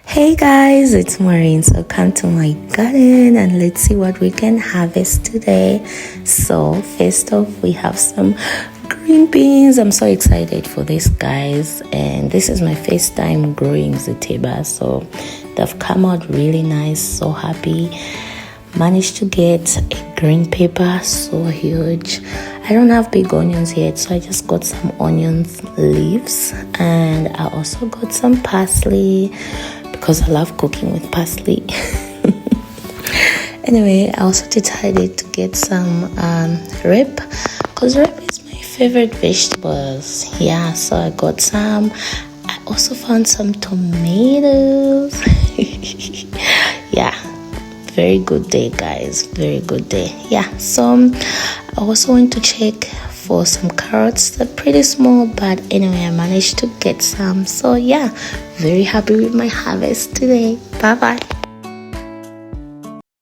Hey guys, it's Maureen. So come to my garden and let's see what we can harvest today. So first off, we have some green beans. I'm so excited for this, guys, and this is my first time growing zeteba, so they've come out really nice. So happy. Managed to get a green pepper, so huge. I don't have big onions yet, so I just got some onions leaves, and I also got some parsley because I love cooking with parsley. Anyway, I also decided to get some rib because rib is my favorite vegetables. Yeah, so I got some. I also found some tomatoes. Yeah, very good day, guys, very good day. Yeah, so I also went to check for some carrots. They're pretty small, but anyway, I managed to get some. So yeah, very happy with my harvest today. Bye bye.